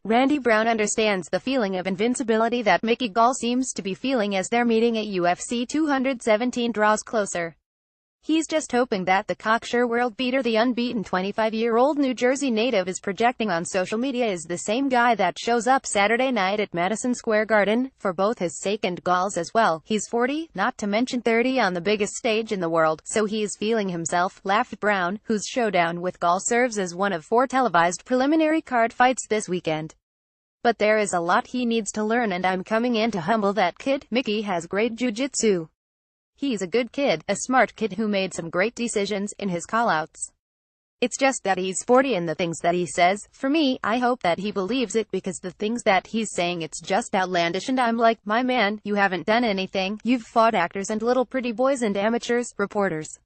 Randy Brown understands the feeling of invincibility that Mickey Gall seems to be feeling as their meeting at UFC 217 draws closer. He's just hoping that the cocksure world beater, the unbeaten 25-year-old New Jersey native, is projecting on social media is the same guy that shows up Saturday night at Madison Square Garden, for both his sake and Gall's as well. He's 40, not to mention 30 on the biggest stage in the world, so he's feeling himself, laughed Brown, whose showdown with Gall serves as one of 4 televised preliminary card fights this weekend. But there is a lot he needs to learn, and I'm coming in to humble that kid. Mickey has great jiu-jitsu. He's a good kid, a smart kid who made some great decisions in his callouts. It's just that he's 40 and the things that he says, for me, I hope that he believes it, because the things that he's saying, it's just outlandish, and I'm like, my man, you haven't done anything. You've fought actors and little pretty boys and amateurs, reporters.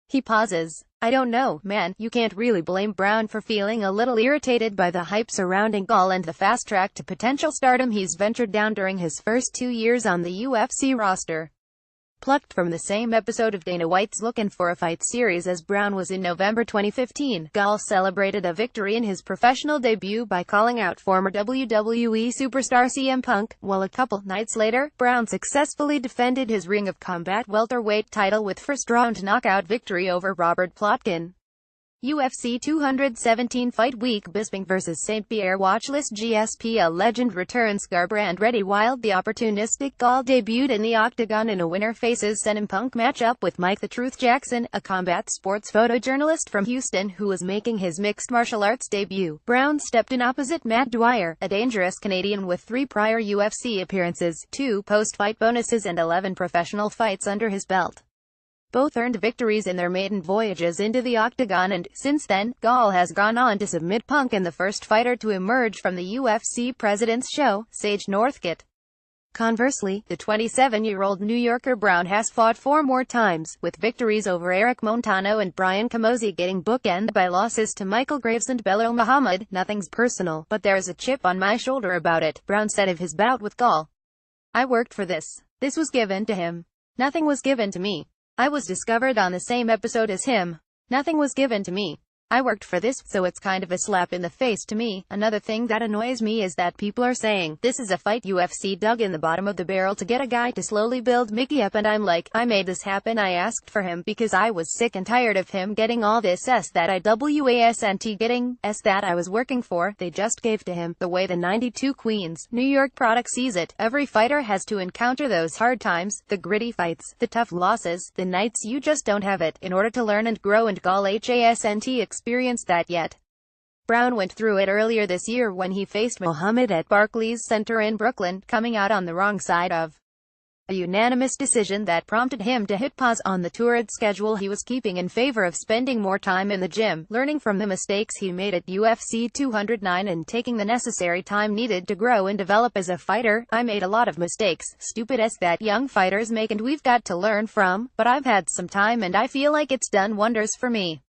He pauses. I don't know, man, you can't really blame Brown for feeling a little irritated by the hype surrounding Gall and the fast track to potential stardom he's ventured down during his first 2 years on the UFC roster. Plucked from the same episode of Dana White's Lookin' for a Fight series as Brown was in November 2015, Gall celebrated a victory in his professional debut by calling out former WWE superstar CM Punk, while a couple nights later, Brown successfully defended his Ring of Combat welterweight title with first-round knockout victory over Robert Plotkin. UFC 217 Fight Week: Bisping vs. St. Pierre. Watchlist GSP. A legend returns. Garbrandt ready. Wild. The opportunistic Gall debuted in the octagon in a winner faces CM Punk matchup with Mike "The Truth" Jackson, a combat sports photojournalist from Houston who was making his mixed martial arts debut. Brown stepped in opposite Matt Dwyer, a dangerous Canadian with 3 prior UFC appearances, 2 post-fight bonuses and 11 professional fights under his belt. Both earned victories in their maiden voyages into the octagon, and, since then, Gall has gone on to submit Punk in the first fighter to emerge from the UFC President's Show, Sage Northcutt. Conversely, the 27-year-old New Yorker Brown has fought 4 more times, with victories over Eric Montano and Brian Camozzi getting bookended by losses to Michael Graves and Belal Muhammad. Nothing's personal, but there's a chip on my shoulder about it, Brown said of his bout with Gall. I worked for this. This was given to him. Nothing was given to me. I was discovered on the same episode as him. Nothing was given to me. I worked for this, so it's kind of a slap in the face to me. Another thing that annoys me is that people are saying, this is a fight UFC dug in the bottom of the barrel to get a guy to slowly build Mickey up, and I'm like, I made this happen. I asked for him because I was sick and tired of him getting all this that I wasn't getting, that I was working for. They just gave to him. The way the 92 Queens, New York product sees it, every fighter has to encounter those hard times, the gritty fights, the tough losses, the nights you just don't have it, in order to learn and grow, and Gall hasn't experienced that yet. Brown went through it earlier this year when he faced Muhammad at Barclays Center in Brooklyn, coming out on the wrong side of a unanimous decision that prompted him to hit pause on the toured schedule he was keeping in favor of spending more time in the gym, learning from the mistakes he made at UFC 209 and taking the necessary time needed to grow and develop as a fighter. I made a lot of mistakes, stupid as that young fighters make, and we've got to learn from, but I've had some time and I feel like it's done wonders for me.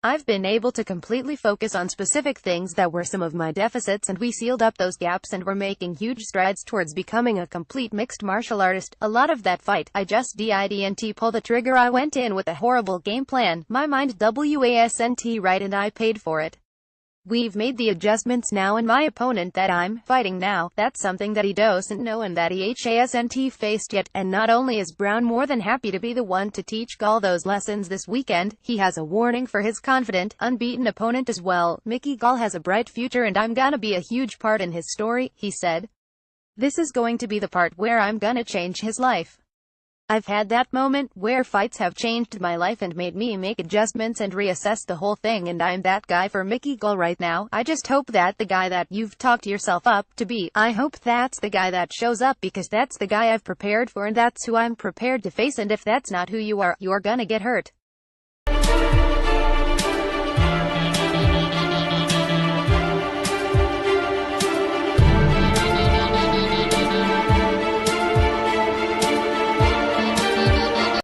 I've been able to completely focus on specific things that were some of my deficits, and we sealed up those gaps and we're making huge strides towards becoming a complete mixed martial artist. A lot of that fight, I just didn't pull the trigger. I went in with a horrible game plan. My mind wasn't right, and I paid for it. We've made the adjustments now, and my opponent that I'm fighting now, that's something that he doesn't know and that he hasn't faced yet. And not only is Brown more than happy to be the one to teach Gall those lessons this weekend, he has a warning for his confident, unbeaten opponent as well. Mickey Gall has a bright future and I'm gonna be a huge part in his story, he said. This is going to be the part where I'm gonna change his life. I've had that moment where fights have changed my life and made me make adjustments and reassess the whole thing, and I'm that guy for Mickey Gall right now. I just hope that the guy that you've talked yourself up to be, I hope that's the guy that shows up, because that's the guy I've prepared for and that's who I'm prepared to face, and if that's not who you are, you're gonna get hurt.